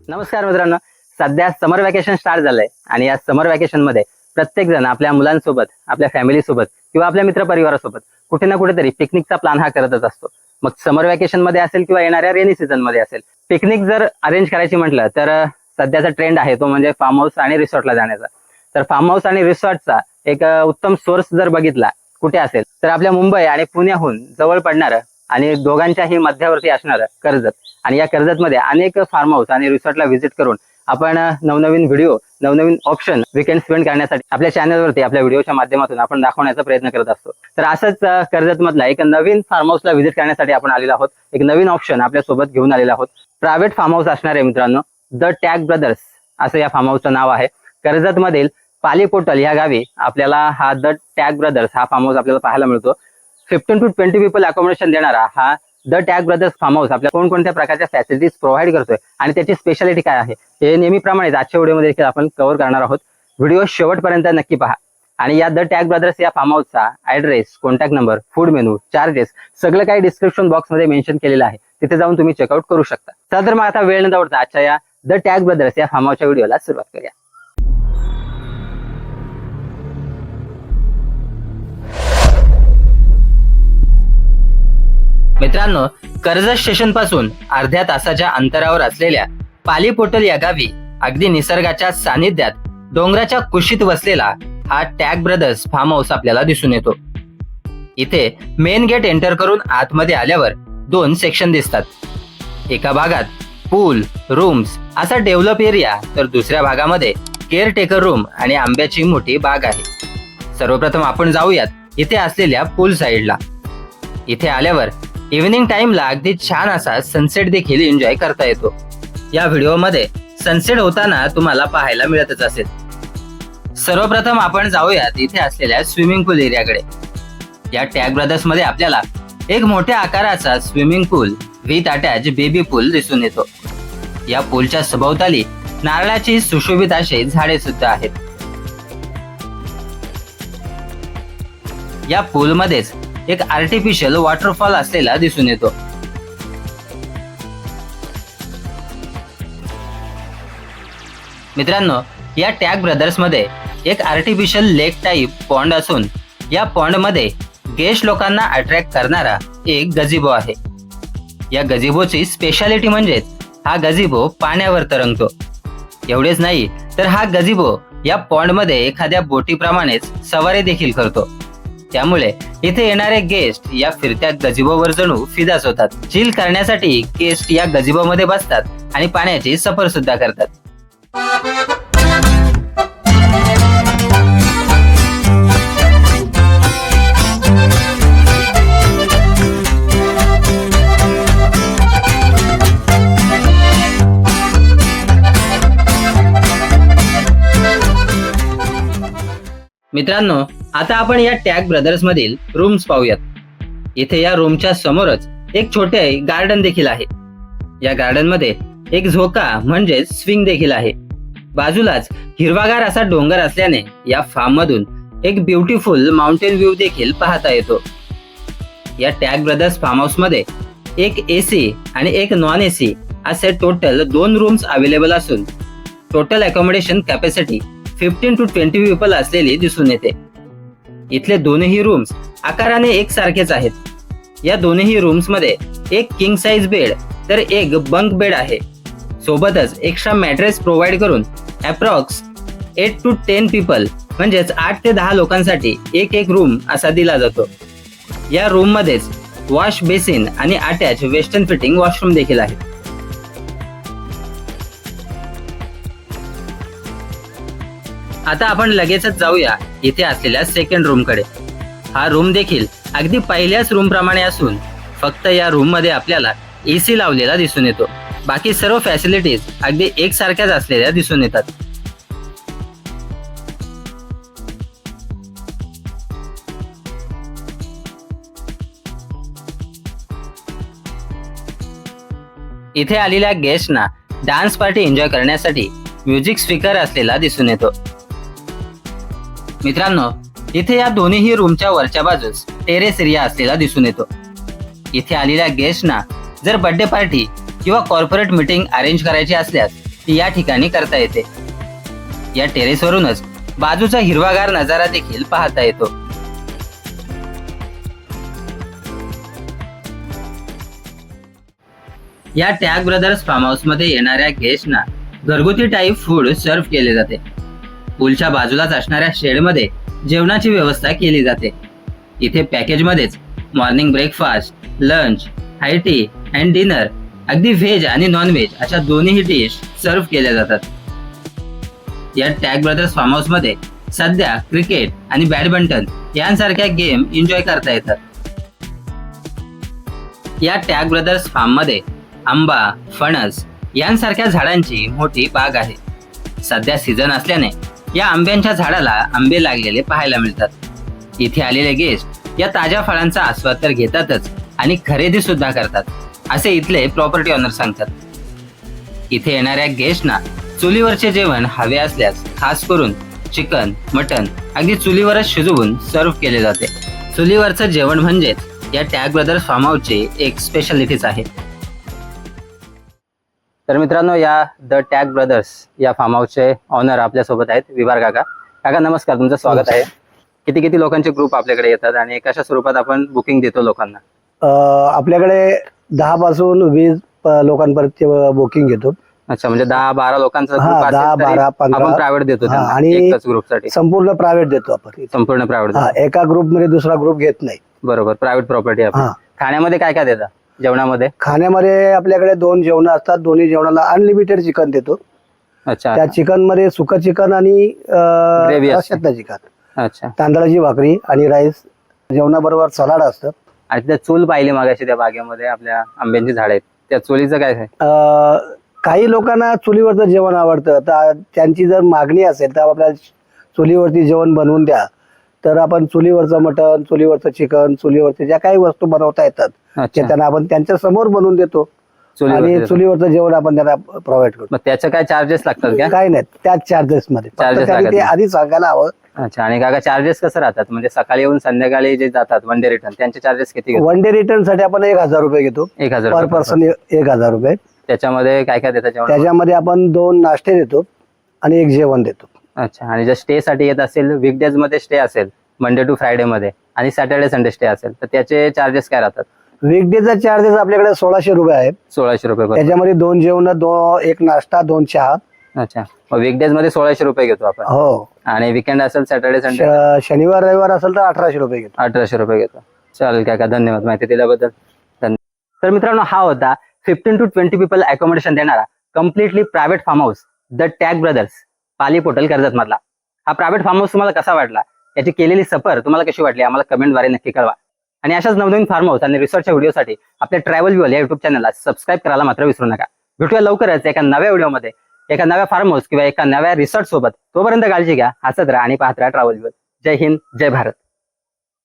नमस्कार मित्रांनो, सध्या समर वॅकेशन स्टार्ट झालंय आणि या समर वॅकेशन मध्ये प्रत्येक जण आपल्या मुलांसोबत, आपल्या फॅमिली सोबत किंवा आपल्या मित्रपरिवारासोबत कुठे ना कुठेतरी पिकनिकचा प्लॅन हा करतच असतो. मग समर वॅकेशन मध्ये असेल किंवा येणाऱ्या रेनी सीझन मध्ये असेल, पिकनिक जर अरेंज करायची म्हटलं तर सध्याचा ट्रेंड आहे तो म्हणजे फार्म हाऊस आणि रिसॉर्टला जाण्याचा. तर फार्म हाऊस आणि रिसॉर्टचा एक उत्तम सोर्स जर बघितला कुठे असेल तर आपल्या मुंबई आणि पुण्याहून जवळ पडणारं आणि दोघांच्याही मध्यावरती असणारं कर्जत. आणि या कर्जतमध्ये अनेक फार्म हाऊस आणि रिसॉर्टला व्हिजिट करून आपण नवनवीन व्हिडिओ, नवनवीन ऑप्शन वीकेंड स्पेंड करण्यासाठी आपल्या चॅनलवरती आपल्या व्हिडिओच्या माध्यमातून आपण दाखवण्याचा प्रयत्न करत असतो. तर असंच कर्जत मधला एक नवीन फार्म हाऊसला व्हिजिट करण्यासाठी आपण आलेलो आहोत. एक नवीन ऑप्शन आपल्या सोबत घेऊन आलेलो आहोत. प्रायव्हेट फार्म हाऊस असणार आहे मित्रांनो. द टॅग ब्रदर्स असं या फार्म हाऊसचं नाव आहे. कर्जत मधील पालीपोटल या गावी आपल्याला हा द टॅग ब्रदर्स हा फार्म हाऊस आपल्याला पाहायला मिळतो. 15 to 20 पीपल अकोमोडेशन देणारा हा the tag brothers farm house आपल्या कोणकोणत्या प्रकारच्या फॅसिलिटीज प्रोव्हाइड करतोय आणि त्याची स्पेशालिटी काय आहे हे नेहमीप्रमाणेच आजच्या व्हिडिओमध्ये देखील आपण कव्हर करणार आहोत. व्हिडिओ शेवटपर्यंत नक्की पहा. आणि या द टॅग ब्रदर्स या फार्म हाऊसचा address, contact number, food menu, charges सगळं काही डिस्क्रिप्शन बॉक्स मध्ये मेन्शन केलेलं आहे. तिथे जाऊन तुम्ही चेकआउट करू शकता. चला तर मग आता वेळ न दवडता आजच्या या द टॅग ब्रदर्स या फार्म हाऊसच्या व्हिडिओला सुरुवात करूया. मित्रांनो, कर्जत स्टेशन पासून अर्ध्या तासाच्या अंतरावर असलेल्या पालीपोटल या गावी अगदी निसर्गाच्या सानिध्यात डोंगराच्या कुशीत वसलेला हा टॅग ब्रदर्स फार्म हाऊस आपल्याला दिसून येतो. इथे मेन गेट एंटर करून आतमध्ये आल्यावर 2 सेक्शन दिसतात. एका भागात पूल, रूम्स असा डेव्हलप एरिया, तर दुसऱ्या भागामध्ये केअरटेकर रूम आणि आंब्याची मोठी बाग आहे. सर्वप्रथम आपण जाऊयात इथे असलेल्या पूल साइडला. इथे आल्यावर इव्हिनिंग टाइमला अगदी छान असा सनसेट देखील एन्जॉय करता येतो. या व्हिडिओमध्ये सनसेट होताना तुम्हाला पाहायला मिळतच असेल. सर्वप्रथम आपण जाऊयात इथे असलेल्या स्विमिंग पूल एरियाकडे. या टॅग ब्रदर्स मध्ये आपल्याला एक मोठ्या आकाराचा swimming pool with attach baby pool दिसून येतो. या पूलच्या सभोवताली नारळाची सुशोभित अशी झाडे सुद्धा आहेत. या पूल मध्येच एक आर्टिफिशियल वॉटरफॉल असलेला दिसून येतो. मित्रांनो, या टॅग ब्रदर्स मध्ये एक आर्टिफिशियल लेक टाइप पॉन्ड असून या पॉन्ड मध्ये गेस्ट लोकांना अट्रॅक्ट करणारा एक गझिबो आहे. या गझिबोची स्पेशालिटी म्हणजेच हा गझिबो पाण्यावर तरंगतो. एवढेच नाही तर हा गझिबो या पॉन्ड मध्ये एखाद्या बोटीप्रमाणेच सवारी देखील करतो. त्यामुळे इथे येणारे गेस्ट या फिरत्या गझिबोवर जणू फिदाच होतात. चिल करण्यासाठी गेस्ट या गझिबो मध्ये बसतात आणि पाण्याची सफर सुद्धा करतात. मित्रांनो, आता आपण या टॅग ब्रदर्स मधील रूम्स पाहूयात. इथे या रूमच्या समोरच एक छोटे गार्डन देखील आहे. या गार्डन मध्ये एक झोका म्हणजे स्विंग देखील आहे. बाजूलाच हिरवागार असा डोंगर असल्याने या फार्म मधून एक ब्युटिफुल माउंटेन व्ह्यू देखील पाहता येतो. या टॅग ब्रदर्स फार्म हाऊस मध्ये एक एसी आणि एक नॉन एसी असे टोटल 2 रूम्स अवेलेबल असून total accommodation capacity 15 to 20 people असलेली दिसून येते. इथले दोन्ही रूम्स आकाराने एकसारखेच आहेत. या दोन्ही रूम्स मध्ये एक किंग साइज बेड तर एक बंक बेड आहे. सोबतच एक्स्ट्रा मॅट्रेस प्रोव्हाइड करून अप्रॉक्स 8 to 10 पीपल म्हणजेच 8 ते 10 लोकांसाठी एक रूम असा दिला जातो. या रूम मध्येच वॉश बेसिन आणि अटॅच वेस्टर्न फिटिंग वॉशरूम देखील आहे. आता आपण लगेचच जाऊया इथे असलेल्या सेकंड रूम कडे. हा रूम देखील अगदी पहिल्याच रूम प्रमाणे असून फक्त या रूम मध्ये आपल्याला एसी लावलेला दिसून येतो. बाकी सर्व फॅसिलिटीज अगदी एकसारख्याच असलेल्या दिसून येतात. इथे आलेल्या गेस्टना डान्स पार्टी एन्जॉय करण्यासाठी म्युझिक स्पीकर असलेला दिसून येतो. मित्रांनो, इथे या दोन्ही रूमच्या वरच्या बाजूस टेरेस एरिया असलेला दिसून येतो. इथे आलेल्या गेस्टना जर बर्थडे पार्टी किंवा कॉर्पोरेट मीटिंग अरेंज करायची असल्यास ती या ठिकाणी करता येते. या टेरेसवरूनच बाजूचा हिरवागार नजारा देखील पाहता येतो. या टॅग ब्रदर्स फार्म हाऊस मध्ये येणाऱ्या गेस्टना घरगुती टाईप फूड सर्व केले जाते. पूलच्या बाजूलाच असणाऱ्या शेडमध्ये जेवणाची व्यवस्था केली जाते. इथे पॅकेजमध्येच morning breakfast, lunch, high tea and dinner, अगदी व्हेज आणि नॉन व्हेज अशा दोन्ही डिश सर्व केल्या जातात. या टॅग ब्रदर्स फार्म हाऊस मध्ये सध्या क्रिकेट आणि बॅडमिंटन यांसारख्या गेम एन्जॉय करता येतात. या टॅग ब्रदर्स फार्म मध्ये आंबा, फणस यांसारख्या झाडांची मोठी बाग आहे. सध्या सीझन असल्याने या आंब्यांच्या झाडाला आंबे लागलेले पाहायला मिळतात. इथे आलेले गेस्ट या ताज्या फळांचा आस्वाद तर घेतातच आणि खरेदी सुद्धा करतात, असे इथले प्रॉपर्टी ऑनर सांगतात. इथे येणाऱ्या गेस्टना चुलीवरचे जेवण हवे असल्यास खास करून चिकन, मटन अगदी चुलीवरच शिजवून सर्व केले जाते. चुलीवरचं जेवण म्हणजेच या टॅग ब्रदर्स फार्म हाऊसची एक स्पेशालिटीच आहे. तर मित्रांनो, या द टॅग ब्रदर्स या फार्म हाऊसचे ऑनर आपल्यासोबत आहेत, विभार काका. काका नमस्कार, तुमचं स्वागत आहे. किती लोकांचे ग्रुप आपल्याकडे येतात आणि कशा स्वरूपात आपण बुकिंग देतो लोकांना? आपल्याकडे 10 पासून 20 लोकांपर्यंत बुकिंग घेतो. अच्छा, म्हणजे 10-12 लोकांचा हा, ग्रुप 10, 12, 15 आपण प्रायव्हेट देतो त्यांना, आणि एकाच ग्रुपसाठी संपूर्ण प्रायव्हेट देतो आपण. संपूर्ण प्रायव्हेट. एका ग्रुप मध्ये दुसरा ग्रुप घेत नाही. बरोबर, प्रायव्हेट प्रॉपर्टी आहे. खाण्यामध्ये काय काय देता जेवणामध्ये? खाण्यामध्ये आपल्याकडे 2 जेवण असतात. दोन्ही जेवणाला अनलिमिटेड चिकन देतो. अच्छा, त्या चिकन मध्ये सुकं चिकन आणि ग्रेव्ही असते. रश्श्यातलं चिकन, अच्छा, तांदळाची भाकरी आणि राईस. जेवणाबरोबर सलाड असतं. आणि त्या चूल पाहिली मागाशी त्या बागेमध्ये आपल्या आंब्यांची झाड आहेत, त्या चुलीचं काय आहे? काही लोकांना चुलीवरचं जेवण आवडतं, तर त्यांची जर मागणी असेल तर आपल्याला चुलीवरती जेवण बनवून द्या, तर आपण चुलीवरचं मटण, चुलीवरचं चिकन, चुलीवरचे ज्या काही वस्तू बनवता येतात ते त्यांना आपण त्यांच्या समोर बनवून देतो आणि चुलीवरचं जेवण आपण त्यांना प्रोव्हाइड करतो. त्याचं काय चार्जेस लागतात का? काही नाही, त्याच चार्जेस मध्ये ते आधी सांगायला हवं. अच्छा, आणि काका चार्जेस कसं राहतात? म्हणजे सकाळी येऊन संध्याकाळी जे जातात वन डे रिटर्न, त्यांचे चार्जेस किती? 1 डे रिटर्न साठी आपण 1000 रुपये घेतो. 1000 पर पर्सन 1000 रुपये. त्याच्यामध्ये काय काय देतात जेवण? त्याच्यामध्ये आपण 2 नाश्ते देतो आणि 1 जेवण देतो. अच्छा, आणि जर स्टे साठी येत असेल, वीकडेज मध्ये स्टे असेल, मंडे टू फ्रायडे मध्ये, आणि सॅटर्डे संडे स्टे असेल, तर त्याचे चार्जेस काय राहतात? वीकडेचा चार्जेस आपल्याकडे 1600 रुपये आहे. 1600 रुपये. त्याच्यामध्ये 2 जेवण, 1 नाश्ता, 2 चहा. अच्छा, मग वीकडेज मध्ये 1600 रुपये घेतो आपण. हो. आणि वीकेंड असेल, सॅटर्डे संडे, शनिवार रविवार असेल तर 1800 रुपये घेतो. 1800 रुपये घेतो. चालेल काका, धन्यवाद माहिती दिल्याबद्दल. तर मित्रांनो, हा होता 15 to 20 पीपल अकोमोडेशन देणारा completely private farm house the tag brothers, Pali portal, Karjat मधला. हा प्रायव्हेट फार्म हाऊस तुम्हाला कसा वाटला, याची केलेली सफर तुम्हाला कशी वाटली, आम्हाला कमेंटद्वारे नक्की कळवा. आणि अशाच नवनवीन फार्म हाऊस आणि रिसॉर्टच्या व्हिडिओसाठी आपल्या ट्रॅव्हल व्ह्यू या युट्यूब चॅनलला सबस्क्राईब करायला मात्र विसरू नका. भेटूया लवकरच एका नव्या व्हिडिओमध्ये, एका नव्या फार्म हाऊस किंवा एका नव्या रिसॉर्ट सोबत. तोपर्यंत काळजी घ्या, हसत राहा आणि पाहत राहा ट्रॅव्हल व्ह्यू. जय हिंद, जय भारत.